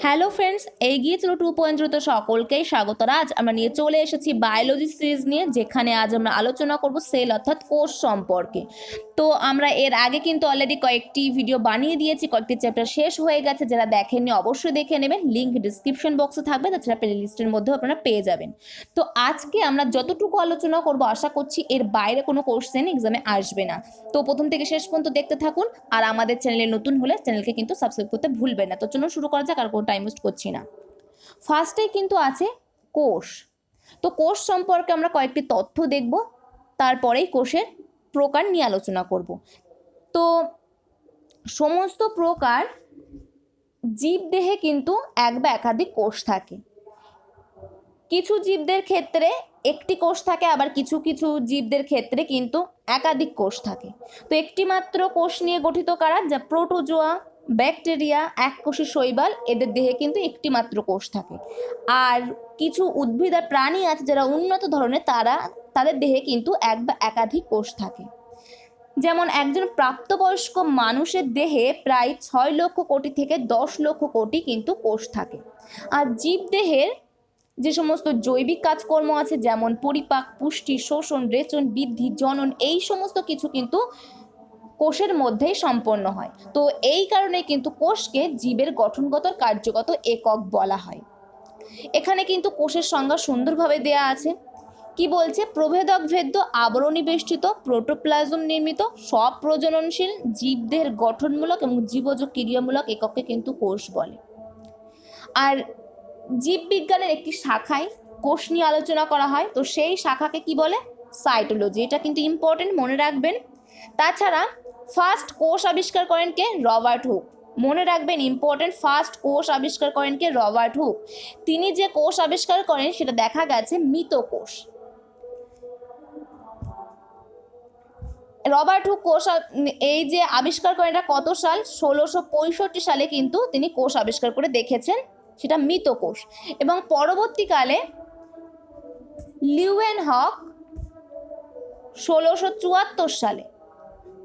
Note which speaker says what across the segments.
Speaker 1: Hello friends, এগিয়ে চলো 2.0 সকলকেই স্বাগত। আজ আমরা নিয়ে চলে এসেছি বায়োলজি সিরিজ নিয়ে, যেখানে আজ আমরা আলোচনা করব সেল অর্থাৎ কোষ সম্পর্কে। তো আমরা এর আগে কিন্তু অলরেডি কয়েকটি ভিডিও বানিয়ে দিয়েছি, কয়েকটি চ্যাপ্টার শেষ হয়ে গেছে। যারা দেখেননি অবশ্যই দেখে নেবেন, লিঙ্ক ডিসক্রিপশন বক্সে থাকবে, তাছাড়া প্লে লিস্টের মধ্যেও আপনারা পেয়ে যাবেন। তো আজকে আমরা যতটুকু আলোচনা করব আশা করছি এর বাইরে কোনো কোশ্চেন এক্সামে আসবে না। তো প্রথম থেকে শেষ পর্যন্ত দেখতে থাকুন, আর আমাদের চ্যানেলে নতুন হলে চ্যানেলকে কিন্তু সাবস্ক্রাইব করতে ভুলবেন না। তো চলুন শুরু করা যাক, আর কোনো টাইম ওয়েস্ট করছি না। ফার্স্টেই কিন্তু আছে কোষ। তো কোষ সম্পর্কে আমরা কয়েকটি তথ্য দেখব, তারপরেই কোষের প্রকার নিয়ে আলোচনা করব। তো সমস্ত প্রকার জীবদেহে কিন্তু এক বা একাধিক কোষ থাকে। কিছু জীবদের ক্ষেত্রে একটি কোষ থাকে, আবার কিছু কিছু জীবদের ক্ষেত্রে কিন্তু একাধিক কোষ থাকে। তো একটি মাত্র কোষ নিয়ে গঠিত কারা, যা প্রোটোজোয়া, ব্যাকটেরিয়া, এককোষী শৈবাল, এদের দেহে কিন্তু একটি মাত্র কোষ থাকে। আর কিছু উদ্ভিদ আর প্রাণী আছে যারা উন্নত ধরনের, তাদের দেহে কিন্তু এক বা একাধিক কোষ থাকে। যেমন একজন প্রাপ্তবয়স্ক মানুষের দেহে প্রায় 6 লক্ষ কোটি থেকে 10 লক্ষ কোটি কিন্তু কোষ থাকে। আর জীবদেহের যে সমস্ত জৈবিক কাজকর্ম আছে, যেমন পরিপাক, পুষ্টি, শোষণ, রেচন, বৃদ্ধি, জনন, এই সমস্ত কিছু কিন্তু কোষের মধ্যেই সম্পন্ন হয়। তো এই কারণে কিন্তু কোষকে জীবের গঠনগত কার্যগত একক বলা হয়। এখানে কিন্তু কোষের সংজ্ঞা সুন্দরভাবে দেয়া আছে। কি বলছে? প্রভেদক ভেদ্য আবরণী বেষ্টিত প্রোটোপ্লাজম নির্মিত সব প্রজননশীল জীবদেহের গঠনমূলক এবং জীবজ ক্রিয়ামূলক এককে কিন্তু কোষ বলে। আর জীববিজ্ঞানের একটি শাখায় কোষ নিয়ে আলোচনা করা হয়, তো সেই শাখাকে কি বলে? সাইটোলজি। এটা কিন্তু ইম্পর্টেন্ট, মনে রাখবেন। তাছাড়া ফার্স্ট কোষ আবিষ্কার করেন কে? Robert Hooke. মনে রাখবেন, ইম্পর্টেন্ট, ফার্স্ট কোষ আবিষ্কার করেন কে? Robert Hooke. তিনি যে কোষ আবিষ্কার করেন সেটা দেখা গেছে মৃত কোষ। রবার্ট হুক কোষ এই যে আবিষ্কার করেন, এটা কত সাল? 1665 সালে কিন্তু তিনি কোষ আবিষ্কার করে দেখেছেন, সেটা মৃত কোষ। এবং পরবর্তীকালে লিউয়েনহক 1674 সালে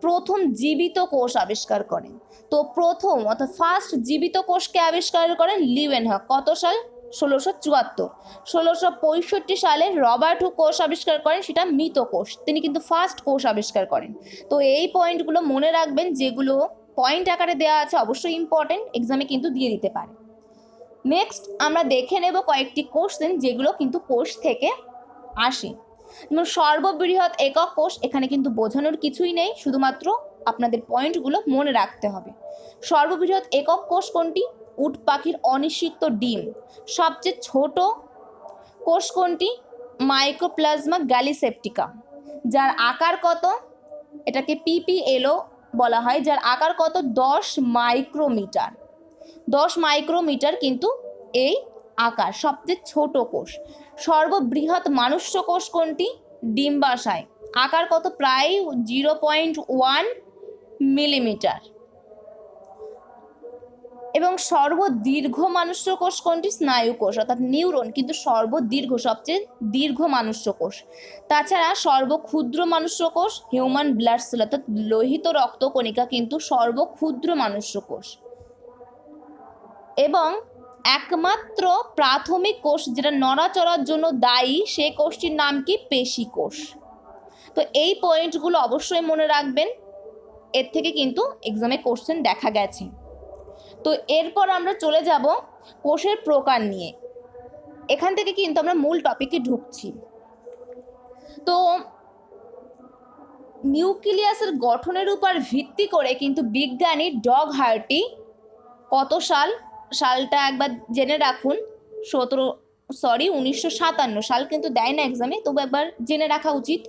Speaker 1: প্রথম জীবিত কোষ আবিষ্কার করেন। তো প্রথম অর্থাৎ ফার্স্ট জীবিত কোষকে আবিষ্কার করেন লিউয়েনহক। কত সাল? 1674। 1665 সালে রবার্ট হুক কোষ আবিষ্কার করেন, সেটা মৃত কোষ। তিনি কিন্তু ফার্স্ট কোষ আবিষ্কার করেন। তো এই পয়েন্টগুলো মনে রাখবেন, যেগুলো পয়েন্ট আকারে দেওয়া আছে, অবশ্যই ইম্পর্টেন্ট, এক্সামে কিন্তু দিয়ে দিতে পারে। নেক্সট আমরা দেখে নেব কয়েকটি কোশ্চেন যেগুলো কিন্তু কোষ থেকে আসে। যেমন সর্ববৃহৎ একক কোষ, এখানে কিন্তু বোঝানোর কিছুই নেই, শুধুমাত্র আপনাদের পয়েন্টগুলো মনে রাখতে হবে। সর্ববৃহৎ একক কোষ কোনটি? উট পাখির অনিষিক্ত ডিম। সবচেয়ে ছোট কোষ কোনটি? মাইক্রোপ্লাজমা গ্যালিসেপ্টিকা। যার আকার কত? এটাকে পিপিএলও বলা হয়, যার আকার কত? 10 মাইক্রোমিটার। 10 মাইক্রোমিটার কিন্তু এই আকার, সবচেয়ে ছোট কোষ। সর্ববৃহৎ মানুষ্য কোষ কোনটি? ডিম্বাশয়। আকার কত? প্রায় 0.1 মিলিমিটার। এবং সর্বদীর্ঘ মানুষ্য কোষ কোনটি? স্নায়ু কোষ অর্থাৎ নিউরন কিন্তু সর্বদীর্ঘ, সবচেয়ে দীর্ঘ মানুষ্য কোষ। তাছাড়া সর্বক্ষুদ্র মানুষ্য কোষ হিউম্যান ব্লাড সেল অর্থাৎ লোহিত রক্তকণিকা কিন্তু সর্বক্ষুদ্র মানুষ্য কোষ। এবং একমাত্র প্রাথমিক কোষ যেটা নড়াচড়ার জন্য দায়ী, সেই কোষটির নাম কি? পেশি কোষ। তো এই পয়েন্টগুলো অবশ্যই মনে রাখবেন, এর থেকে কিন্তু এক্সামে কোশ্চেন দেখা গেছে। তো এরপর আমরা চলে যাব কোষের প্রকার নিয়ে। এখান থেকে কিন্তু আমরা মূল টপিকে ঢুকছি। তো নিউক্লিয়াসের গঠনের উপর ভিত্তি করে কিন্তু বিজ্ঞানী ডগ হার্টি কত সালটা একবার জেনে রাখুন। 1957 সাল কিন্তু দেয় না এক্সামে, তবু একবার জেনে রাখা উচিত।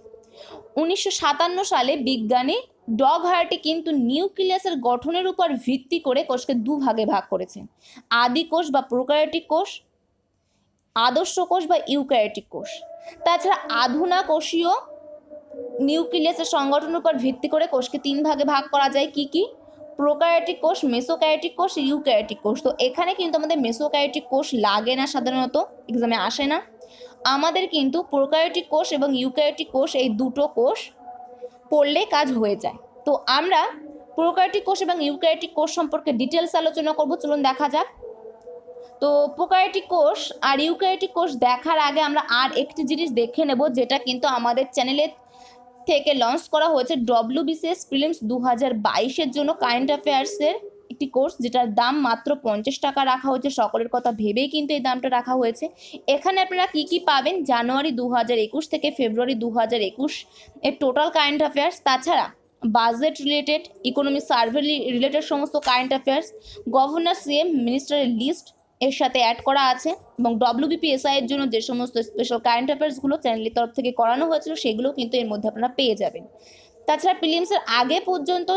Speaker 1: 1957 সালে বিজ্ঞানী ডগ হার্টি কিন্তু নিউক্লিয়াসের গঠনের উপর ভিত্তি করে কোষকে দুভাগে ভাগ করেছেন: আদি কোষ বা প্রোক্যারিওটিক কোষ, আদর্শ কোষ বা ইউক্যারিওটিক কোষ। তাছাড়া আধুনা কোষীয় নিউক্লিয়াসের সংগঠনের উপর ভিত্তি করে কোষকে 3 ভাগে ভাগ করা যায়। কি কি? প্রোক্যারিওটিক কোষ, মেসোক্যারিওটিক কোষ, ইউক্যারিওটিক কোষ। তো এখানে কিন্তু আমাদের মেসোক্যারিওটিক কোষ লাগে না, সাধারণত এক্সামে আসে না। আমাদের কিন্তু প্রোক্যারিওটিক কোষ এবং ইউক্যারিওটিক কোষ, এই দুটো কোষ পড়লে কাজ হয়ে যায়। তো আমরা প্রোক্যারিওটিক কোষ এবং ইউক্যারিওটিক কোষ সম্পর্কে ডিটেলস আলোচনা করব, চলুন দেখা যাক। তো প্রোক্যারিওটিক কোষ আর ইউক্যারিওটিক কোষ দেখার আগে আমরা আর একটি জিনিস দেখে নেব, যেটা কিন্তু আমাদের চ্যানেলে থেকে লঞ্চ করা হয়েছে WBCS প্রিলিমস 2022-এর জন্য কারেন্ট অ্যাফেয়ার্সের একটি কোর্স, যেটার দাম মাত্র 50 টাকা রাখা হয়েছে। সকলের কথা ভেবেই কিন্তু এই দামটা রাখা হয়েছে। এখানে আপনারা কি কি পাবেন, জানুয়ারি 2021 থেকে ফেব্রুয়ারি 2021 এর টোটাল কারেন্ট অ্যাফেয়ার্স, তাছাড়া budget related, economy survey related সমস্ত কারেন্ট অ্যাফেয়ার্স, গভর্নর CM মিনিস্টারের লিস্ট এর সাথে অ্যাড করা আছে, এবং WBPSI এর জন্য যে সমস্ত স্পেশাল কারেন্ট অ্যাফেয়ার্সগুলো চ্যানেলের তরফ থেকে করানো হয়েছিল সেগুলো কিন্তু এর মধ্যে আপনারা পেয়ে যাবেন। তাছাড়া প্রিলিমসের আগে পর্যন্ত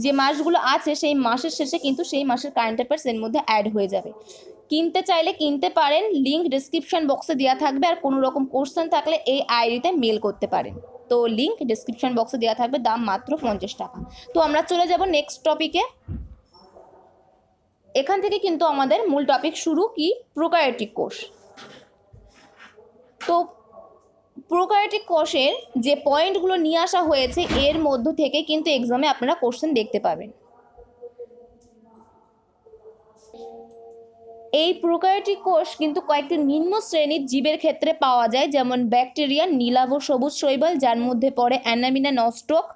Speaker 1: যে মাসগুলো আছে সেই মাসের শেষে কিন্তু সেই মাসের কারেন্ট অ্যাফেয়ার্স এর মধ্যে অ্যাড হয়ে যাবে। কিনতে চাইলে কিনতে পারেন, লিঙ্ক ডিসক্রিপশন বক্সে দেওয়া থাকবে, আর কোনো রকম কোশ্চেন থাকলে এই আইডিতে মেল করতে পারেন। তো লিঙ্ক ডিসক্রিপশন বক্সে দেওয়া থাকবে, দাম মাত্র 50 টাকা। তো আমরা চলে যাব নেক্সট টপিকে। এখান থেকে কিন্তু আমাদের মূল টপিক শুরু, কি প্রোক্যারিওটিক কোষ। তো প্রোক্যারিওটিক কোষের যে পয়েন্টগুলো নিয়ে আসা হয়েছে এর মধ্য থেকে কিন্তু এক্সামে আপনারা কোশ্চেন দেখতে পাবেন। এই প্রোক্যারিওটিক কোষ কিন্তু কয়েকটি নিম্ন শ্রেণীর জীবের ক্ষেত্রে পাওয়া যায়, যেমন ব্যাকটেরিয়া, নীলাভ সবুজ শৈবাল, যার মধ্যে পড়ে অ্যানামিনা নস্টক,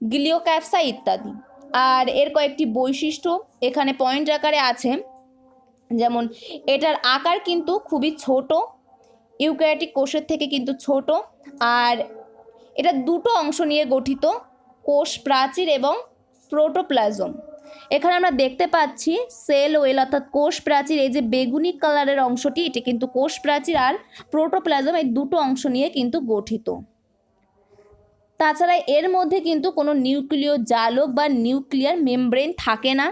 Speaker 1: গ্লিওক্যাপসা ইত্যাদি। আর এর কয়েকটি বৈশিষ্ট্য এখানে পয়েন্ট আকারে আছে, যেমন এটার আকার কিন্তু খুবই ছোট, ইউক্যারিওটিক কোষের থেকে কিন্তু ছোট, আর এটা দুটো অংশ নিয়ে গঠিত, কোষ প্রাচীর এবং প্রোটোপ্লাজম। এখানে আমরা দেখতে পাচ্ছি সেল ওয়েল অর্থাৎ কোষ প্রাচীর, এই যে বেগুনি কালারের অংশটি এটি কিন্তু কোষ প্রাচীর, আর প্রোটোপ্লাজম এই দুটো অংশ নিয়ে কিন্তু গঠিত। তাছাড়া এর মধ্যে কিন্তু কোনো নিউক্লিয় জালক বা নিউক্লিয়ার মেমব্রেন থাকে না।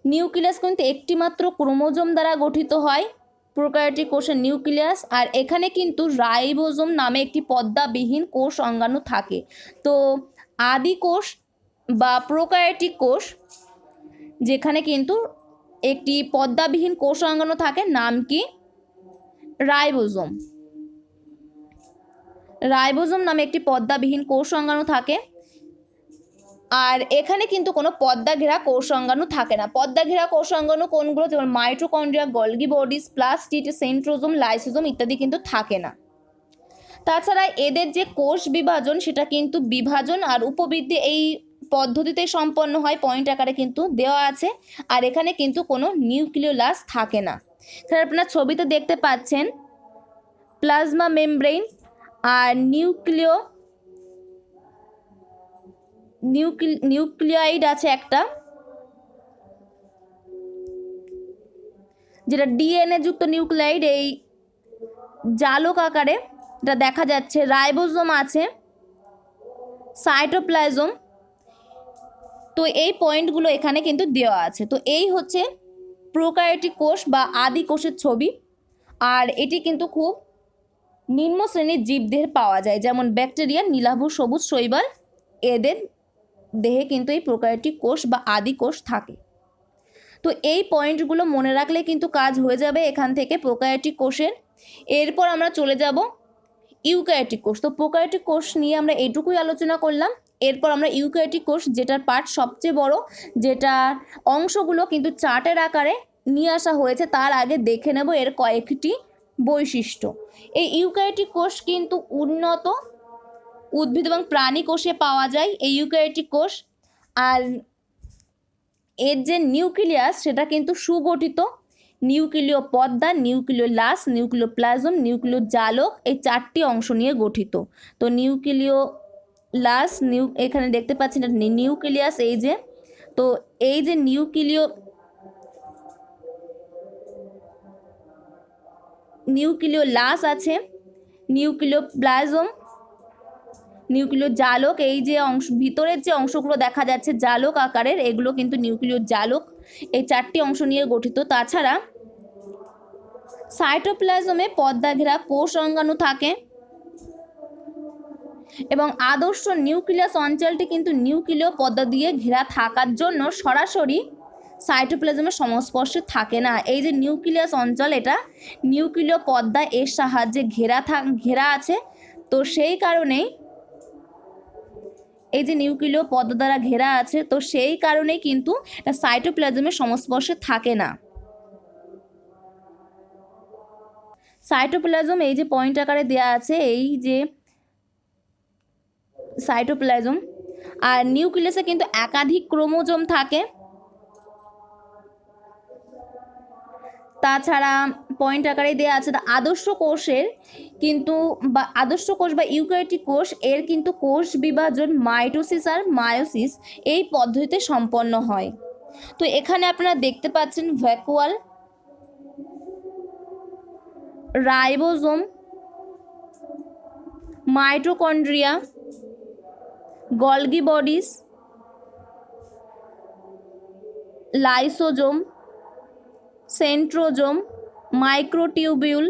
Speaker 1: নিউক্লিয়াস কিন্তু একটি মাত্র ক্রোমোজোম দ্বারা গঠিত হয় প্রোক্যারিওটিক কোষের নিউক্লিয়াস, আর এখানে কিন্তু রাইবোজোম নামে একটি পর্দাবিহীন কোষ অঙ্গাণু থাকে। তো আদি কোষ বা প্রোক্যারিওটিক কোষ যেখানে কিন্তু একটি পর্দাবিহীন কোষ অঙ্গাণু থাকে, নাম কি রাইবোজোম। রাইবোজোম নামে একটি পর্দাবিহীন কোষ অঙ্গাণু থাকে, আর এখানে কিন্তু কোনো পর্দা ঘেরা কোষ অঙ্গাণু থাকে না। পর্দা ঘেরা কোষ অঙ্গাণু কোনগুলো, যেমন mitochondria, Golgi bodies, plastid, centrosome, lysosome ইত্যাদি কিন্তু থাকে না। তাছাড়া এদের যে কোষ বিভাজন সেটা কিন্তু বিভাজন আর উপবৃদ্ধি এই পদ্ধতিতে সম্পন্ন হয়, পয়েন্ট আকারে কিন্তু দেওয়া আছে। আর এখানে কিন্তু কোনো নিউক্লিওলাস থাকে না। এখানে আপনারা ছবিতে দেখতে পাচ্ছেন প্লাজমা মেমব্রেন আর নিউক্লিয়াইড আছে একটা, যেটা DNA যুক্ত নিউক্লিয়াইড, এই জালক আকারে এটা দেখা যাচ্ছে। রাইবোজোম আছে, সাইটোপ্লাজম। তো এই পয়েন্টগুলো এখানে কিন্তু দেওয়া আছে। তো এই হচ্ছে প্রোক্যারিওটিক কোষ বা আদি কোষের ছবি, আর এটি কিন্তু খুব নিম্ন শ্রেণীর জীবদেহে পাওয়া যায়, যেমন ব্যাকটেরিয়া, নীলাভ সবুজ শৈবাল, এদের দেহে কিন্তু এই প্রোক্যারিওটিক কোষ বা আদি কোষ থাকে। তো এই পয়েন্টগুলো মনে রাখলে কিন্তু কাজ হয়ে যাবে এখান থেকে প্রোক্যারিওটিক কোষের। এরপর আমরা চলে যাব ইউক্যারিওটিক কোষ। তো প্রোক্যারিওটিক কোষ নিয়ে আমরা এইটুকুই আলোচনা করলাম। এরপর আমরা ইউক্যারিওটিক কোষ, যেটার পার্ট সবচেয়ে বড়, যেটার অংশগুলো কিন্তু চার্টের আকারে নিয়ে আসা হয়েছে, তার আগে দেখে নেব এর কয়েকটি বৈশিষ্ট্য। এই ইউক্যারিওটিক কোষ কিন্তু উন্নত উদ্ভিদ এবং প্রাণী কোষে পাওয়া যায় এই ইউক্যারিওটিক কোষ, আর এর যে নিউক্লিয়াস সেটা কিন্তু সুগঠিত। নিউক্লিয় পর্দা, নিউক্লিওলাস, নিউক্লিওপ্লাজম, নিউক্লিয় জালক এই চারটি অংশ নিয়ে গঠিত। তো নিউক্লিওলাস, এখানে দেখতে পাচ্ছেন নিউক্লিয়াস, এই যে, তো এই যে নিউক্লিওলাস আছে, নিউক্লিওপ্লাজম, নিউক্লিয় জালক, এই যে অংশ ভিতরের যে অংশগুলো দেখা যাচ্ছে জালক আকারের, এগুলো কিন্তু নিউক্লিয় জালক, এই চারটি অংশ নিয়ে গঠিত। তাছাড়া সাইটোপ্লাজমে পর্দা ঘেরা কোষ অঙ্গাণু থাকে, এবং আদর্শ নিউক্লিয়াস অঞ্চলটি কিন্তু নিউক্লিয় পর্দা দিয়ে ঘেরা থাকার জন্য সরাসরি সাইটোপ্লাজমের সংস্পর্শে থাকে না। এই যে নিউক্লিয়াস অঞ্চল, এটা নিউক্লিয় পর্দা এর সাহায্যে ঘেরা আছে। তো সেই কারণেই এই যে নিউক্লিয় পর্দা দ্বারা ঘেরা আছে, তো সেই কারণেই কিন্তু এটা সাইটোপ্লাজমের সংস্পর্শে থাকে না। সাইটোপ্লাজম এই যে পয়েন্ট আকারে দেওয়া আছে, এই যে সাইটোপ্লাজম। আর নিউক্লিয়াসে কিন্তু একাধিক ক্রোমোজোম থাকে। তাছাড়া পয়েন্ট আকারে দেওয়া আছে আদর্শ কোষের কিন্তু আদর্শ কোষ বা ইউক্যারিওটিক কোষ এর কিন্তু কোষ বিভাজন মাইটোসিস আর মায়োসিস এই পদ্ধতিতে সম্পন্ন হয়। তো এখানে আপনারা দেখতে পাচ্ছেন vacuole, ribosome, mitochondria, Golgi bodies, lysosome, centrosome, microtubule,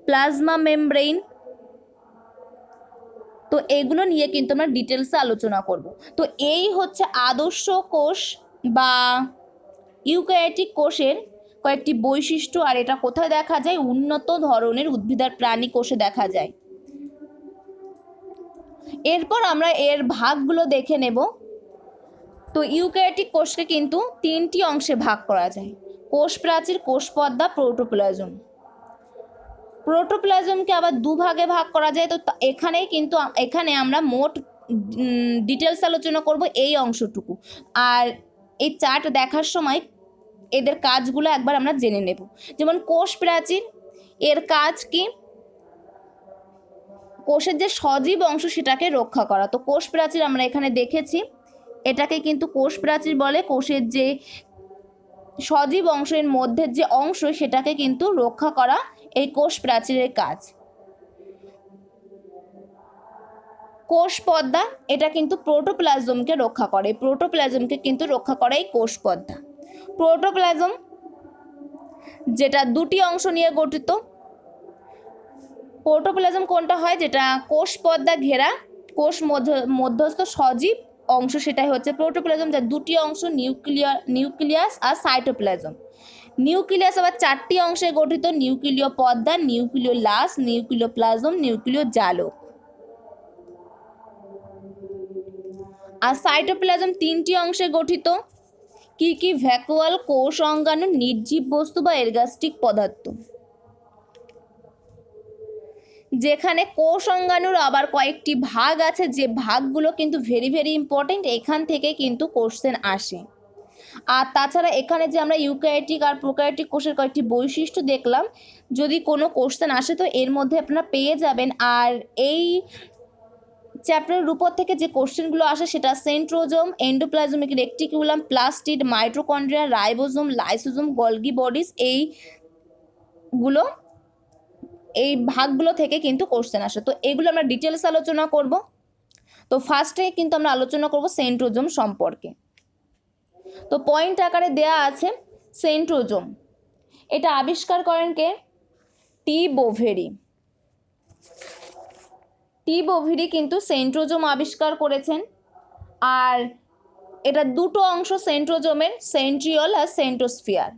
Speaker 1: plasma membrane. তো এগুলো নিয়ে কিন্তু আমরা ডিটেলসে আলোচনা করব। তো এই হচ্ছে আদর্শ কোষ বা ইউক্যারিওটিক কোষের কয়েকটি বৈশিষ্ট্য। আর এটা কোথায় দেখা যায়? উন্নত ধরনের উদ্ভিদ আর প্রাণী কোষে দেখা যায়। এরপর আমরা এর ভাগগুলো দেখে নেব। তো ইউক্যারিওটিক কোষকে কিন্তু তিনটি অংশে ভাগ করা যায়: কোষ প্রাচীর, কোষ পর্দা, প্রোটোপ্লাজম। প্রোটোপ্লাজমকে আবার দুভাগে ভাগ করা যায়। তো এখানে আমরা মোট ডিটেলস আলোচনা করব এই অংশটুকু। আর এই চার্ট দেখার সময় এদের কাজগুলো একবার আমরা জেনে নেব। যেমন কোষ প্রাচীর, এর কাজ কি? কোষের যে সজীব অংশ সেটাকে রক্ষা করা। তো কোষ প্রাচীর আমরা এখানে দেখেছি, এটাকে কিন্তু কোষ প্রাচীর বলে। কোষের যে সজীব অংশের মধ্যে যে অংশ সেটাকে কিন্তু রক্ষা করা এই কোষ প্রাচীরের কাজ। কোষ পর্দা, এটা কিন্তু প্রোটোপ্লাজমকে রক্ষা করে। প্রোটোপ্লাজমকে কিন্তু রক্ষা করে এই কোষ পর্দা। প্রোটোপ্লাজম যেটা দুটি অংশ নিয়ে গঠিত। প্রোটোপ্লাজম কোনটা হয়? যেটা কোষ পর্দা ঘেরা, কোষ মধ্যস্থ সজীব অংশ, সেটাই হচ্ছে প্রোটোপ্লাজম, যার দুটি অংশ, নিউক্লিয়াস আর সাইটোপ্লাজম। নিউক্লিয়াস আবার চারটি অংশে গঠিত: নিউক্লিয় পর্দা, নিউক্লিয় লাস, নিউক্লিয় প্লাজম, নিউক্লিয় জালক। আর সাইটোপ্লাজম তিনটি অংশে গঠিত। কি কি? ভ্যাকুয়াল, কোষ অঙ্গাণু, নির্জীব বস্তু বা এরগাস্টিক পদার্থ। যেখানে কোষ অঙ্গাণুর আবার কয়েকটি ভাগ আছে, যে ভাগগুলো কিন্তু ভেরি ভেরি ইম্পর্টেন্ট। এখান থেকে কিন্তু কোশ্চেন আসে। আর তাছাড়া এখানে যে আমরা ইউক্যারিওটিক আর প্রোক্যারিওটিক কোষের কয়েকটি বৈশিষ্ট্য দেখলাম, যদি কোনো কোশ্চেন আসে তো এর মধ্যে আপনারা পেয়ে যাবেন। আর এই চ্যাপ্টারের উপর থেকে যে কোশ্চেনগুলো আসে সেটা centrosome, endoplasmic reticulum, plastid, mitochondria, ribosome, lysosome, Golgi bodies, এই ভাগগুলো থেকে কিন্তু কোশ্চেন আসে। তো এগুলো আমরা ডিটেলস আলোচনা করব। তো ফার্স্টে কিন্তু আমরা আলোচনা করব সেন্ট্রোজোম সম্পর্কে। তো পয়েন্ট আকারে দেয়া আছে সেন্ট্রোজোম। এটা আবিষ্কার করেন কে? টি বোভেরি। টি বোভেরি কিন্তু সেন্ট্রোজোম আবিষ্কার করেছেন। আর এটা দুটো অংশ সেন্ট্রোজোমের, সেন্ট্রিওল আর সেন্ট্রোস্ফিয়ার।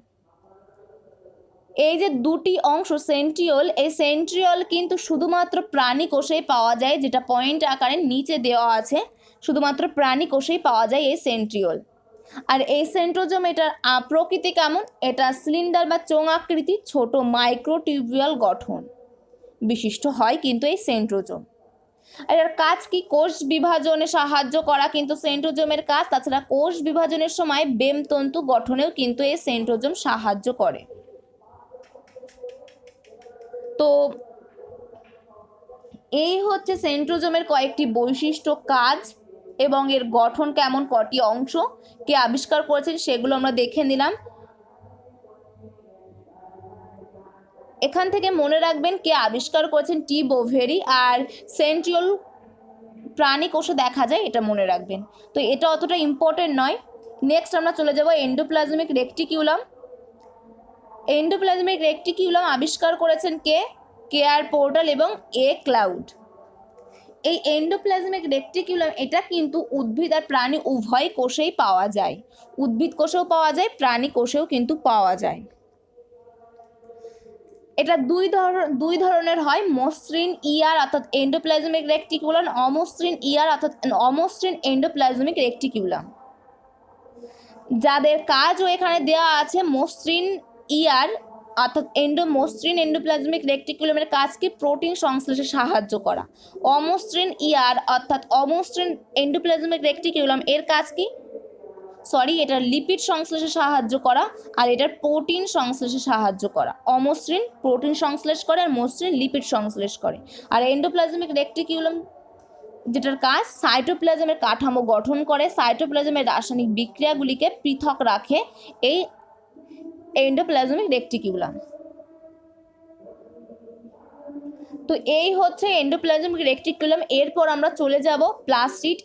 Speaker 1: এই যে দুটি অংশ সেন্ট্রিওল, এই সেন্ট্রিওল কিন্তু শুধুমাত্র প্রাণী কোষেই পাওয়া যায়, যেটা পয়েন্ট আকারে নিচে দেওয়া আছে। শুধুমাত্র প্রাণী কোষেই পাওয়া যায় এই সেন্ট্রিওল। আর এই সেন্ট্রোজোম, এটার প্রকৃতি কেমন? এটা সিলিন্ডার বা চোঙ আকৃতি, ছোট মাইক্রোটিউবিউল গঠন বিশিষ্ট হয় কিন্তু এই সেন্ট্রোজোম। আর এর কাজ কি? কোষ বিভাজনে সাহায্য করা কিন্তু সেন্ট্রোজোমের কাজ। তাছাড়া কোষ বিভাজনের সময় বেমতন্তু গঠনেও কিন্তু এই সেন্ট্রোজোম সাহায্য করে। তো এই হচ্ছে সেন্ট্রোজোমের কয়েকটি বৈশিষ্ট্য, কাজ এবং এর গঠন কেমন, কটি অংশ, কে আবিষ্কার করেছেন সেগুলো আমরা দেখে নিলাম। এখান থেকে মনে রাখবেন কে আবিষ্কার করেছেন, টি বোভেরি। আর সেন্ট্রিওল প্রাণী কোষে দেখা যায়, এটা মনে রাখবেন। তো এটা অতটা ইম্পর্টেন্ট নয়। নেক্সট আমরা চলে যাব এন্ডোপ্লাজমিক রেটিকুলাম। এন্ডোপ্লাজমিক রেটিকুলাম আবিষ্কার করেছেন কে? কেয়ার পোর্টাল এবং এ ক্লাউড। এই এন্ডোপ্লাজমিক রেটিকুলাম এটা কিন্তু উদ্ভিদ আর প্রাণী উভয় কোষেই পাওয়া যায়। উদ্ভিদ কোষেও পাওয়া যায়, প্রাণী কোষেও কিন্তু পাওয়া যায়। এটা দুই ধরনের হয়, মসৃণ ইয়ার অর্থাৎ এন্ডোপ্লাজমিক রেটিকুলাম, অমসৃণ ইয়ার অর্থাৎ অমসৃণ এন্ডোপ্লাজমিক রেটিকুলাম। যাদের কাজও এখানে দেওয়া আছে, মসৃণ ইয়ার অর্থাৎ মসৃণ এন্ডোপ্লাজমিক রেটিকুলামের কাজ কি? প্রোটিন সংশ্লেষে সাহায্য করা। অমসৃণ ইয়ার অর্থাৎ অমসৃণ এন্ডোপ্লাজমিক রেটিকুলাম এর কাজ কি? এটা লিপিড সংশ্লেষে সাহায্য করা, আর এটার প্রোটিন সংশ্লেষে সাহায্য করা। অমসৃণ প্রোটিন সংশ্লেষ করে আর মসৃণ লিপিড সংশ্লেষ করে। আর এন্ডোপ্লাজমিক রেটিকুলাম যেটার কাজ সাইটোপ্লাজমের কাঠামো গঠন করে, সাইটোপ্লাজমের রাসায়নিক বিক্রিয়াগুলিকে পৃথক রাখে এই এন্ডোপ্লাজমিক রেটিকুলাম। তো এই হচ্ছে এন্ডোপ্লাজমিক রেটিকুলাম। এরপর আমরা চলে যাব প্লাস্টিড।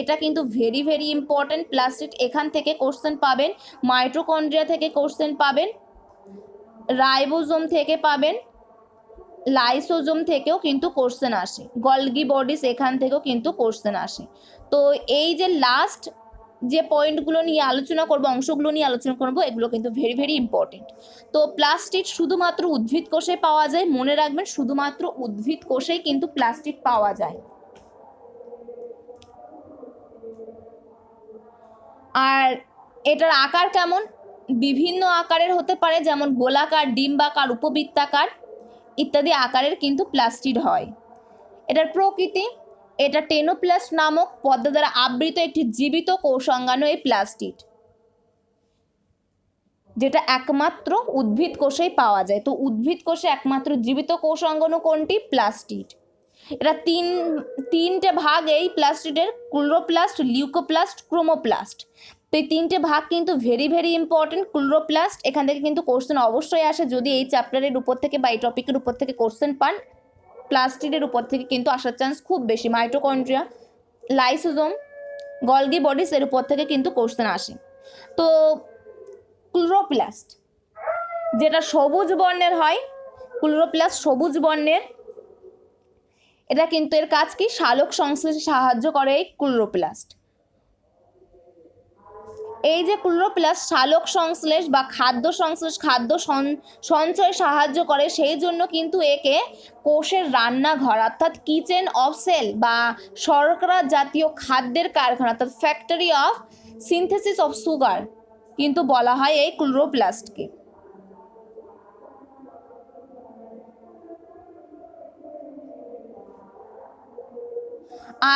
Speaker 1: এটা কিন্তু ভেরি ভেরি ইম্পর্টেন্ট। প্লাস্টিড এখান থেকে কোশ্চেন পাবেন, মাইটোকন্ড্রিয়া থেকে কোশ্চেন পাবেন, রাইবোজোম থেকে পাবেন, লাইসোজোম থেকেও কিন্তু কোশ্চেন আসে, গলগি বডিস এখান থেকেও কিন্তু কোশ্চেন আসে। তো এই যে লাস্ট যে পয়েন্টগুলো নিয়ে আলোচনা করব, অংশগুলো নিয়ে আলোচনা করব, এগুলো কিন্তু ভেরি ভেরি ইম্পর্টেন্ট। তো প্লাস্টিড শুধুমাত্র উদ্ভিদ কোষে পাওয়া যায়, মনে রাখবেন শুধুমাত্র উদ্ভিদ কোষেই কিন্তু প্লাস্টিড পাওয়া যায়। আর এটার আকার কেমন? বিভিন্ন আকারের হতে পারে, যেমন গোলাকার, ডিম্বাকার, উপবৃত্তাকার ইত্যাদি আকারের কিন্তু প্লাস্টিড হয়। এটার প্রকৃতি, এটা টেনোপ্লাস্ট নামক পর্দা দ্বারা আবৃত একটি জীবিত কোষাঙ্গাণু এই প্লাস্টিড, যেটা একমাত্র উদ্ভিদ কোষেই পাওয়া যায়। তো উদ্ভিদ কোষে একমাত্র জীবিত কোষাঙ্গাণু কোনটি? প্লাস্টিড। এটা তিনটে ভাগ এই প্লাস্টিডের, ক্লোরোপ্লাস্ট, লিউকোপ্লাস্ট, ক্রোমোপ্লাস্ট। তো এই তিনটে ভাগ কিন্তু ভেরি ভেরি ইম্পর্টেন্ট। ক্লোরোপ্লাস্ট এখান থেকে কিন্তু কোশ্চেন অবশ্যই আসে, যদি এই চ্যাপ্টারের উপর থেকে বা এই টপিকের উপর থেকে কোশ্চেন পান, প্লাস্টিডের উপর থেকে কিন্তু আসার চান্স খুব বেশি। মাইটোকন্ড্রিয়া, লাইসোজোম, গলগি বডিস এর উপর থেকে কিন্তু কোশ্চেন আসে। তো ক্লোরোপ্লাস্ট যেটা সবুজ বর্ণের হয়, ক্লোরোপ্লাস্ট সবুজ বর্ণের, এটা কিন্তু এর কাজ কি? সালোক সংশ্লেষে সাহায্য করে এই ক্লোরোপ্লাস্ট। এই যে ক্লোরোপ্লাস্ট সালোক সংশ্লেষ বা খাদ্য সংশ্লেষ, খাদ্য সঞ্চয়ে সাহায্য করে, সেই জন্য কিন্তু একে কোষের রান্নাঘর অর্থাৎ কিচেন অফ সেল বা শর্করা জাতীয় খাদ্যের কারখানা অর্থাৎ factory of synthesis of sugar কিন্তু বলা হয় এই ক্লোরোপ্লাস্টকে।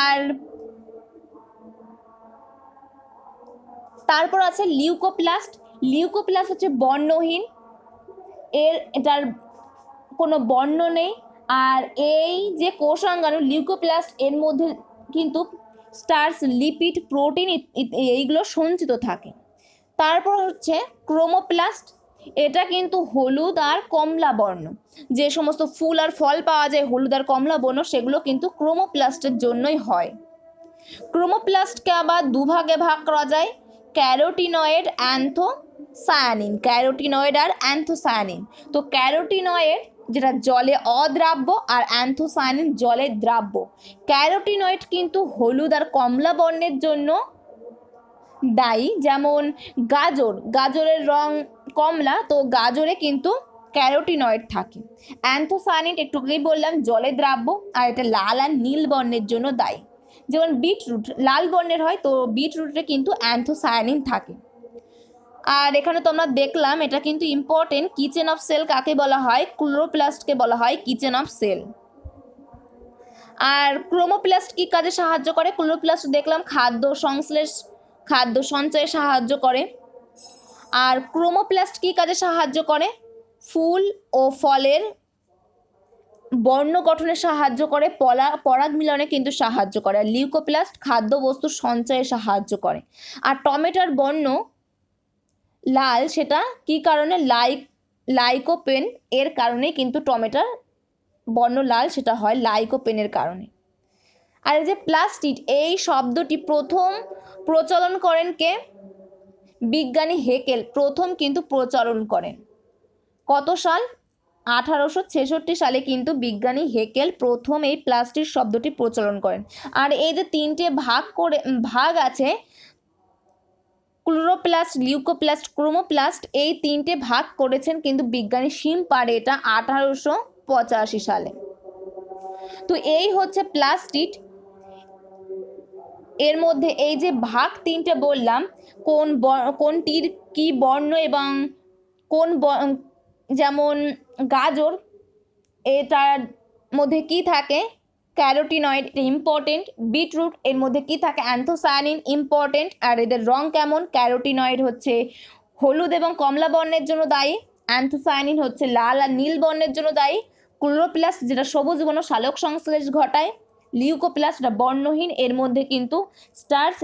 Speaker 1: আর তারপর আছে লিউকোপ্লাস্ট। লিউকোপ্লাস্ট হচ্ছে বর্ণহীন, এটার কোনো বর্ণ নেই। আর এই যে কোষাঙ্গাণু লিউকোপ্লাস্ট, এর মধ্যে কিন্তু স্টার্চ, লিপিড, প্রোটিন এইগুলো সঞ্চিত থাকে। তারপর হচ্ছে ক্রোমোপ্লাস্ট। এটা কিন্তু হলুদ আর কমলা বর্ণ, যে সমস্ত ফুল আর ফল পাওয়া যায় হলুদ আর কমলা বর্ণ, সেগুলো কিন্তু ক্রোমোপ্লাস্টের জন্যই হয়। ক্রোমোপ্লাস্টকে আবার দুভাগে ভাগ করা যায়, ক্যারোটিনয়েড, অ্যান্থোসায়ানিন। ক্যারোটিনয়েড আর অ্যান্থোসায়ানিন। তো ক্যারোটিনয়েড যেটা জলে অদ্রাব্য আর অ্যান্থোসায়ানিন জলে দ্রাব্য। ক্যারোটিনয়েড কিন্তু হলুদ আর কমলা বর্ণের জন্য দায়ী, যেমন গাজরের রং কমলা, তো গাজরে কিন্তু ক্যারোটিনয়েড থাকে। অ্যান্থোসায়ানিন একটু আগেই বললাম জলে দ্রাব্য, আর এটা লাল আর নীল বর্ণের জন্য দায়ী। যেমন বিটরুট লাল বর্ণের হয়, তো বিটরুটে কিন্তু অ্যান্থোসায়ানিন থাকে। আর এখানে তো আমরা দেখলাম, এটা কিন্তু ইম্পর্টেন্ট, কিচেন অফ সেল কাকে বলা হয়? ক্লোরোপ্লাস্টকে বলা হয় কিচেন অফ সেল। আর ক্রোমোপ্লাস্ট কি কাজে সাহায্য করে? ক্লোরোপ্লাস্ট দেখলাম খাদ্য সঞ্চয়ে সাহায্য করে। আর ক্রোমোপ্লাস্ট কি কাজে সাহায্য করে? ফুল ও ফলের বর্ণ গঠনে সাহায্য করে, পরাগ মিলনে কিন্তু সাহায্য করে। আর লিউকোপ্লাস্ট খাদ্যবস্তুর সঞ্চয়ে সাহায্য করে। আর টমেটোর বর্ণ লাল, সেটা কি কারণে? লাইকোপেন এর কারণেই কিন্তু টমেটোর বর্ণ লাল, সেটা হয় লাইকোপেনের কারণে। আর এই যে প্লাস্টিড, এই শব্দটি প্রথম প্রচলন করেন কে? বিজ্ঞানী হেকেল প্রথম কিন্তু প্রচলন করেন। কত সাল? 1866 সালে কিন্তু বিজ্ঞানী হেকেল প্রথম এই প্লাস্টিক শব্দটি প্রচলন করেন। আর এই যে তিনটে ভাগ আছে, ক্লোরোপ্লাস্ট, লিউকোপ্লাস্ট, ক্রোমোপ্লাস্ট এই তিনটে ভাগ করেছেন কিন্তু বিজ্ঞানী শিম্পারেটা 1885 সালে। তো এই হচ্ছে প্লাস্টিড। এর মধ্যে এই যে ভাগ তিনটে বললাম, কোনটির কি বর্ণ এবং কোন যেমন গাজর, এটার মধ্যে কি থাকে ক্যারোটিনয়েড, এটা ইম্পর্টেন্ট। বিটরুট, এর মধ্যে কি থাকে অ্যান্থোসায়ানিন, ইম্পর্টেন্ট। আর এদের রং কেমন, ক্যারোটিনয়েড হচ্ছে হলুদ এবং কমলা বর্ণের জন্য দায়ী, অ্যান্থোসায়ানিন হচ্ছে লাল আর নীল বর্ণের জন্য দায়ী, ক্লোরোপ্লাস্ট যেটা সবুজ বর্ণ সালোক সংশ্লেষ ঘটায়, লিউকোপ্লাস্ট এটা বর্ণহীন, এর মধ্যে কিন্তু স্টার্চ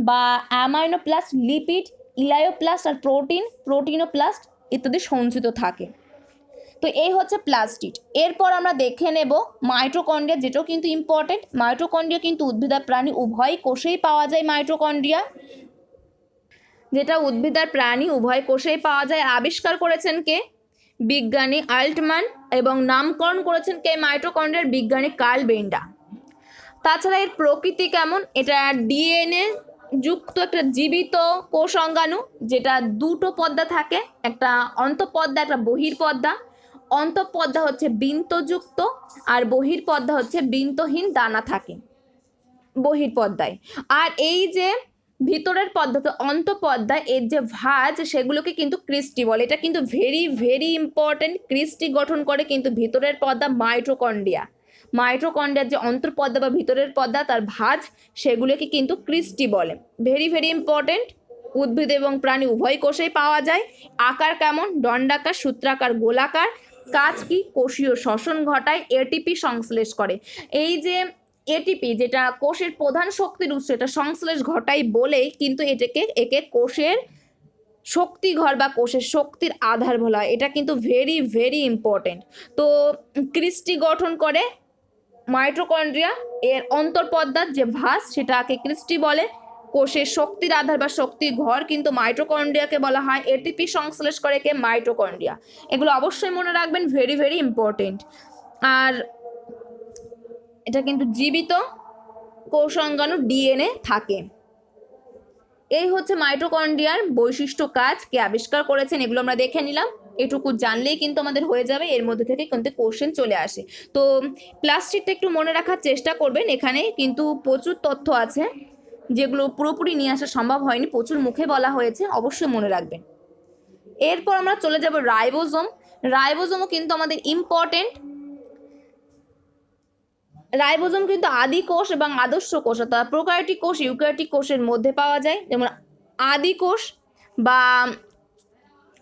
Speaker 1: বা অ্যামাইনোপ্লাস্ট, লিপিড, ইলায়োপ্লাস্ট আর প্রোটিনোপ্লাস্ট ইত্যাদি সঞ্চিত থাকে। তো এই হচ্ছে প্লাস্টিড। এরপর আমরা দেখে নেব মাইটোকন্ড্রিয়া, যেটাও কিন্তু ইম্পর্টেন্ট। মাইটোকন্ড্রিয়া কিন্তু উদ্ভিদ আর প্রাণী উভয় কোষেই পাওয়া যায়। মাইটোকন্ড্রিয়া যেটা উদ্ভিদ আর প্রাণী উভয় কোষেই পাওয়া যায়। আবিষ্কার করেছেন কে, বিজ্ঞানী আল্টমান, এবং নামকরণ করেছেন কে মাইটোকন্ড্রিয়ার, বিজ্ঞানী কার্ল বেন্ডা। তাছাড়া এর প্রকৃতি কেমন, এটা ডিএনএ যুক্ত একটা জীবিত কোষ অঙ্গাণু, যেটা দুটো পর্দা থাকে, একটা অন্তঃপর্দা একটা বহির্পর্দা। অন্তঃপর্দা হচ্ছে বৃন্তযুক্ত আর বহির্পর্দা হচ্ছে বৃন্তহীন দানা থাকে বহির্পর্দায়। আর এই যে ভিতরের পর্দা অন্তঃপর্দায় এর যে ভাঁজ সেগুলোকে কিন্তু ক্রিস্টি বলে। এটা কিন্তু ভেরি ভেরি ইম্পর্টেন্ট। ক্রিস্টি গঠন করে কিন্তু ভিতরের পর্দা মাইটোকন্ড্রিয়া। মাইটোকন্ড্রিয়ার যে অন্তঃপর্দা বা ভিতরের পর্দা তার ভাঁজ সেগুলোকে কিন্তু ক্রিস্টি বলে। Very very important. উদ্ভিদ এবং প্রাণী উভয় কোষেই পাওয়া যায়। আকার কেমন, দণ্ডাকার, সূত্রাকার, গোলাকার। কাজ কি, কোষীয় শ্বসন ঘটায়, এটিপি সংশ্লেষ করে। এই যে এটিপি যেটা কোষের প্রধান শক্তির উৎস, এটা সংশ্লেষ ঘটায় বলেই কিন্তু একে কোষের শক্তিঘর বা কোষের শক্তির আধার বলা হয়। এটা কিন্তু ভেরি ভেরি ইম্পর্টেন্ট। তো ক্রিস্টি গঠন করে মাইটোকন্ড্রিয়া, এর অন্তঃপর্দার যে ভাঁজ সেটাকে ক্রিস্টি বলে। কোষের শক্তির আধার বা শক্তির ঘর কিন্তু মাইটোকন্ড্রিয়াকে বলা হয়। এটিপি সংশ্লেষ করে কে, মাইটোকন্ড্রিয়া। এগুলো অবশ্যই মনে রাখবেন, ভেরি ভেরি ইম্পর্টেন্ট। আর এটা কিন্তু জীবিত কোষ অঙ্গাণু, ডিএনএ থাকে। এই হচ্ছে মাইটোকন্ড্রিয়ার বৈশিষ্ট্য, কাজ, কে আবিষ্কার করেছেন, এগুলো আমরা দেখে নিলাম। এটুকু জানলেই কিন্তু আমাদের হয়ে যাবে। এর মধ্যে থেকে কিন্তু কোশ্চেন চলে আসে। তো প্লাস্টিকটা একটু মনে রাখার চেষ্টা করবেন। এখানে কিন্তু প্রচুর তথ্য আছে যেগুলো পুরোপুরি নিয়ে আসা সম্ভব হয়নি, প্রচুর মুখে বলা হয়েছে, অবশ্যই মনে রাখবেন। এরপর আমরা চলে যাব রাইবোজোম। রাইবোজোমও কিন্তু আমাদের ইম্পর্টেন্ট। রাইবোজোম কিন্তু আদি কোষ এবং আদর্শ কোষ অর্থাৎ প্রোক্যারিওটিক কোষ, ইউক্যারিওটিক কোষের মধ্যে পাওয়া যায়। যেমন আদি কোষ বা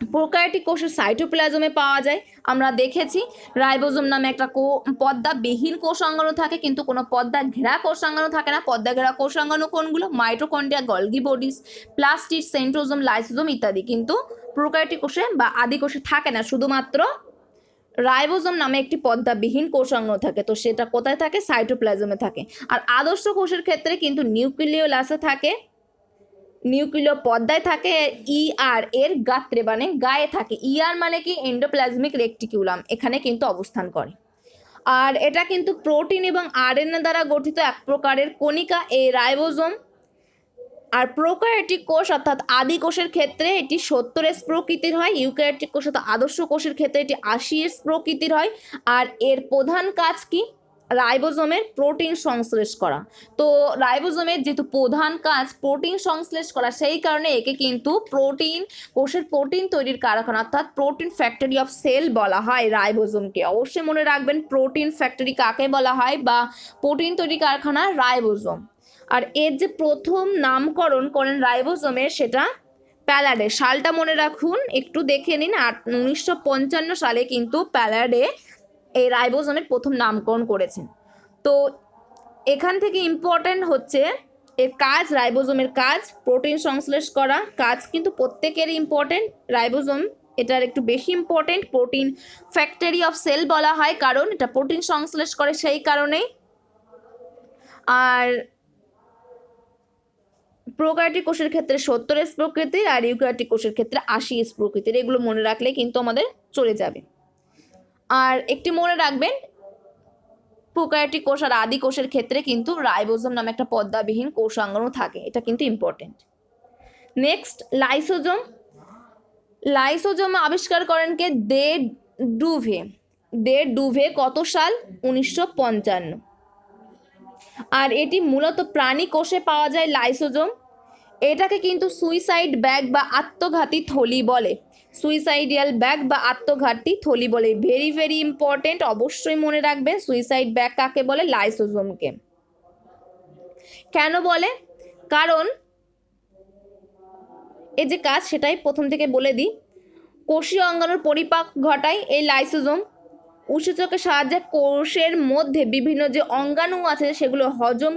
Speaker 1: প্রোক্যারিওটিক কোষের সাইটোপ্লাজমে পাওয়া যায়। আমরা দেখেছি রাইবোজোম নামে একটা পর্দাবিহীন কোষ অঙ্গাণু থাকে, কিন্তু কোনো পর্দা ঘেরা কোষ অঙ্গাণু থাকে না। পর্দা ঘেরা কোষ অঙ্গাণু কোনগুলো, mitochondria, Golgi bodies, plastid, centrosome, lysosome ইত্যাদি। কিন্তু প্রোক্যারিওটিক কোষে বা আদি কোষে থাকে না, শুধুমাত্র রাইবোজোম নামে একটি পর্দাবিহীন কোষ অঙ্গাণু থাকে। তো সেটা কোথায় থাকে, সাইটোপ্লাজমে থাকে। আর আদর্শ কোষের ক্ষেত্রে কিন্তু নিউক্লিওলাসে থাকে, নিউক্লিয় পর্দায় থাকে। ইআর এর গাত্রে মানে গায়ে থাকে। ইআর মানে কি, এন্ডোপ্লাজমিক রেটিকুলাম, এখানে কিন্তু অবস্থান করে। আর এটা কিন্তু প্রোটিন এবং আরএনএ দ্বারা গঠিত এক প্রকারের কণিকা, এই রাইবোজোম। আর প্রোক্যারিওটিক কোষ অর্থাৎ আদি কোষের ক্ষেত্রে এটি 70S প্রকৃতির হয়। ইউক্যারিওটিক কোষ অর্থাৎ আদর্শ কোষের ক্ষেত্রে এটি 80S প্রকৃতির হয়। আর এর প্রধান কাজ কি, রাইবোজোমের প্রোটিন সংশ্লেষ করা। তো রাইবোজোমের যেহেতু প্রধান কাজ প্রোটিন সংশ্লেষ করা, সেই কারণে একে কিন্তু কোষের প্রোটিন তৈরির কারখানা অর্থাৎ প্রোটিন ফ্যাক্টরি অফ সেল বলা হয় রাইবোজোমকে। অবশ্যই মনে রাখবেন, প্রোটিন ফ্যাক্টরি কাকে বলা হয় বা প্রোটিন তৈরি কারখানা রাইবোজোম। আর এর যে প্রথম নামকরণ করেন রাইবোজোমের, সেটা প্যালাডে। সালটা মনে রাখুন, একটু দেখে নিন। 1955 সালে কিন্তু প্যালাডে এই রাইবোজোমের প্রথম নামকরণ করেছেন। তো এখান থেকে ইম্পর্ট্যান্ট হচ্ছে এর কাজ, রাইবোজোমের কাজ প্রোটিন সংশ্লেষ করা। কাজ কিন্তু প্রত্যেকেরই ইম্পর্টেন্ট। রাইবোজোম এটার একটু বেশি important. Protein factory of cell বলা হয় কারণ এটা প্রোটিন সংশ্লেষ করে, সেই কারণেই। আর প্রোক্যারিওটিক কোষের ক্ষেত্রে 70S প্রকৃতির আর ইউক্যারিওটিক কোষের ক্ষেত্রে 80S প্রকৃতির। এগুলো মনে রাখলে কিন্তু আমাদের চলে যাবে। আর একটি মনে রাখবেন, প্রোক্যারিওটিক কোষ আর আদি কোষের ক্ষেত্রে কিন্তু রাইবোজোম নামে একটা পর্দাবিহীন কোষ অঙ্গাণু থাকে। এটা কিন্তু ইম্পর্টেন্ট। Next lysosome. লাইসোজোম আবিষ্কার করেন কে? দে ডুভে কত সাল? 1955। আর এটি মূলত প্রাণী কোষে পাওয়া যায় লাইসোজোম। এটাকে কিন্তু সুইসাইড ব্যাগ বা আত্মঘাতী থলি বলে। সুইসাইডিয়াল ব্যাগ বা আত্মঘাতী থলি বলে। ভেরি ভেরি ইম্পর্টেন্ট, অবশ্যই মনে রাখবেন। সুইসাইড ব্যাগ কাকে বলে? লাইসোজোমকে। কেন বলে? কারণ এই যে কাজ সেটাই প্রথম থেকে বলে দিই। কোষীয় অঙ্গাণুর পরিপাক ঘটায় এই লাইসোজোম। উৎসেচকের সাহায্যে কোষের মধ্যে বিভিন্ন যে অঙ্গাণু আছে সেগুলো হজম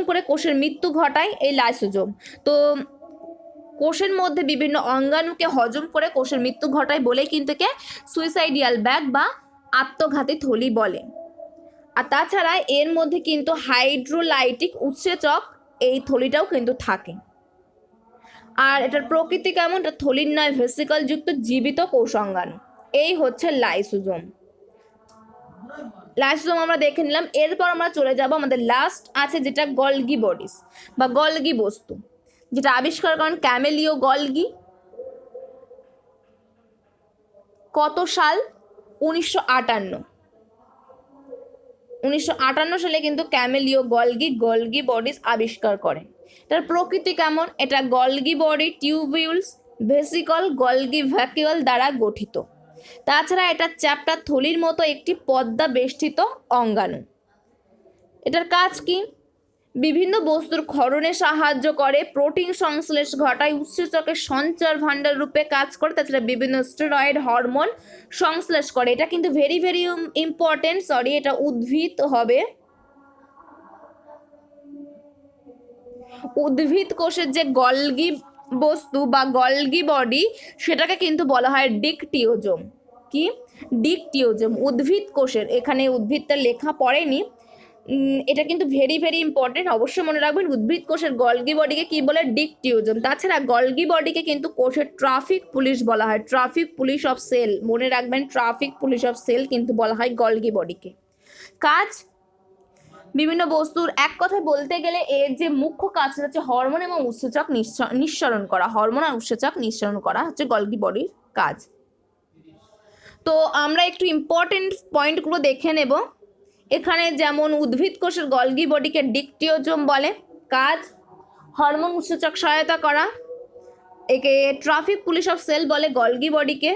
Speaker 1: করে কোষের মৃত্যু ঘটায় এই লাইসোজোম। তো কোষের মধ্যে বিভিন্ন অঙ্গাণুকে হজম করে কোষের মৃত্যু ঘটায় বলেই কিন্তু কে সুইসাইডিয়াল ব্যাগ বা আত্মঘাতী থলি বলে। আর তাছাড়া এর মধ্যে কিন্তু হাইড্রোলাইটিক উৎসেচক এই থলিটাও কিন্তু থাকে। আর এটার প্রকৃতি কেমন? এটা থলির নয় ভেসিকল যুক্ত জীবিত কোষ অঙ্গাণু। এই হচ্ছে লাইসোজোম। লাইসোজোম আমরা দেখে নিলাম। এরপর আমরা চলে যাব আমাদের লাস্ট আছে যেটা গলগি বডিস বা গলগি বস্তু, যেটা আবিষ্কার করেন ক্যামেলিও গলগি। কত সাল? 1958 সালে কিন্তু ক্যামেলিও গলগি বডিস আবিষ্কার করেন। এটার প্রকৃতি কেমন? এটা Golgi body tubules, vesicle, Golgi vacuole দ্বারা গঠিত। তাছাড়া এটা চ্যাপ্টার থলির মতো একটি পর্দা বেষ্টিত অঙ্গাণু। এটার কাজ কি? বিভিন্ন বস্তুর ক্ষরণে সাহায্য করে, প্রোটিন সংশ্লেষ ঘটায়, উৎসেচকের সঞ্চার ভাণ্ডার রূপে কাজ করে, তাছাড়া বিভিন্ন স্টেরয়েড হরমোন সংশ্লেষ করে। এটা কিন্তু ভেরি ভেরি ইম্পর্টেন্ট। এটা উদ্ভিদ হবে। উদ্ভিদ কোষের যে গলগি বস্তু বা গলগি বডি সেটাকে কিন্তু বলা হয় ডিকটিওজোম। কি? ডিকটিওজোম। উদ্ভিদ কোষের, এখানে উদ্ভিদটা লেখা পড়েনি, এটা কিন্তু ভেরি ভেরি ইম্পর্টেন্ট, অবশ্যই মনে রাখবেন। উদ্ভিদ কোষের গলগি বডিকে কি বলে? ডিকটিওজোম। তাছাড়া গলগি বডিকে কিন্তু কোষের ট্রাফিক পুলিশ বলা হয়। ট্রাফিক পুলিশ অফ সেল, মনে রাখবেন, ট্রাফিক পুলিশ অফ সেল কিন্তু বলা হয় গলগি বডিকে। কাজ? বিভিন্ন বস্তুর, এক কথায় বলতে গেলে এর যে মুখ্য কাজ হচ্ছে হরমোন এবং উৎসেচক নিঃসরণ করা। হরমোন আর উৎসেচক নিঃসরণ করা হচ্ছে গলগি বডির কাজ। তো আমরা একটু ইম্পর্টেন্ট পয়েন্টগুলো দেখে নেব। এখানে যেমন উদ্ভিদ কোষের গলগি বডিকে ডিকটিওজোম বলে। কাজ? হরমোন উৎসেচক সহায়তা করা। একে ট্রাফিক পুলিশ অফ সেল বলে গলগি বডিকে।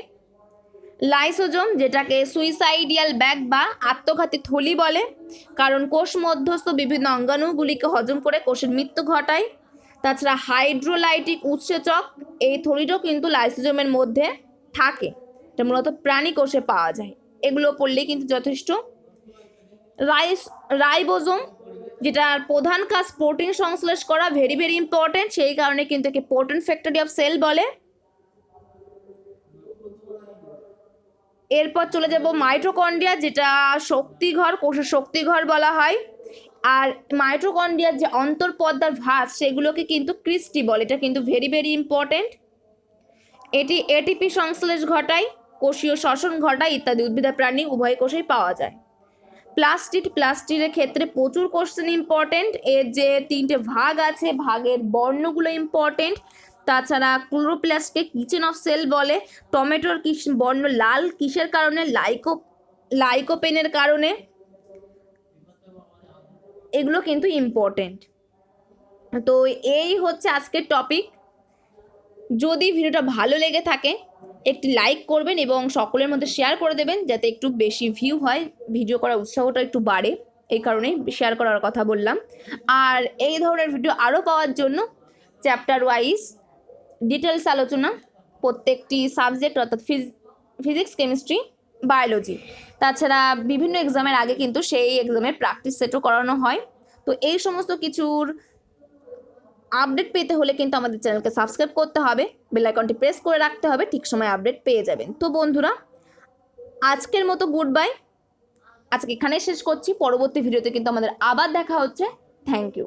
Speaker 1: লাইসোজোম, যেটাকে সুইসাইডিয়াল ব্যাগ বা আত্মঘাতী থলি বলে, কারণ কোষ মধ্যস্থ বিভিন্ন অঙ্গাণুগুলিকে হজম করে কোষের মৃত্যু ঘটায়। তাছাড়া হাইড্রোলাইটিক উৎসেচক, এই থলিটাও কিন্তু লাইসোজোমের মধ্যে থাকে। এটা মূলত প্রাণী কোষে পাওয়া যায়। এগুলো পড়লেই কিন্তু যথেষ্ট। রাইবোজোম, যেটার প্রধান কাজ প্রোটিন সংশ্লেষ করা, ভেরি ভেরি ইম্পর্টেন্ট, সেই কারণে কিন্তু একে প্রোটিন ফ্যাক্টরি অফ সেল বলে। এরপর চলে যাব মাইটোকন্ড্রিয়া, যেটা শক্তিঘর, কোষের শক্তিঘর বলা হয়। আর মাইটোকন্ড্রিয়ার যে অন্তঃপর্দার ভাঁজ সেগুলোকে কিন্তু ক্রিস্টি বলে। এটা কিন্তু ভেরি ভেরি ইম্পর্টেন্ট। এটি এটিপি সংশ্লেষ ঘটায়, কোষীয় শ্বসন ঘটায় ইত্যাদি। উদ্ভিদ প্রাণী উভয় কোষেই পাওয়া যায়। প্লাস্টিডের ক্ষেত্রে প্রচুর কোশ্চেন ইম্পর্টেন্ট। এর যে 3টে ভাগ আছে, ভাগের বর্ণগুলো ইম্পর্টেন্ট। তাছাড়া ক্লোরোপ্লাস্টকে কিচেন অফ সেল বলে। টমেটোর বর্ণ লাল কিসের কারণে? লাইকোপেনের কারণে। এগুলো কিন্তু ইম্পর্টেন্ট। তো এই হচ্ছে আজকের টপিক। যদি ভিডিওটা ভালো লেগে থাকে একটি লাইক করবেন এবং সকলের মধ্যে শেয়ার করে দেবেন, যাতে একটু বেশি ভিউ হয়, ভিডিও করার উৎসাহটা একটু বাড়ে, এই কারণেই শেয়ার করার কথা বললাম। আর এই ধরনের ভিডিও আরও পাওয়ার জন্য চ্যাপ্টার ওয়াইজ ডিটেলস আলোচনা, প্রত্যেকটি সাবজেক্ট অর্থাৎ ফিজিক্স, কেমিস্ট্রি, বায়োলজি, তাছাড়া বিভিন্ন এক্সামের আগে কিন্তু সেই এক্সামের প্র্যাকটিস সেটও করানো হয়। তো এই সমস্ত কিছুর আপডেট পেতে হলে কিন্তু আমাদের চ্যানেলকে সাবস্ক্রাইব করতে হবে, বেল আইকনটি প্রেস করে রাখতে হবে, ঠিক সময় আপডেট পেয়ে যাবেন। তো বন্ধুরা, আজকের মতো গুড বাই। আজকে এখানেই শেষ করছি। পরবর্তী ভিডিওতে কিন্তু আমাদের আবার দেখা হচ্ছে। Thank you.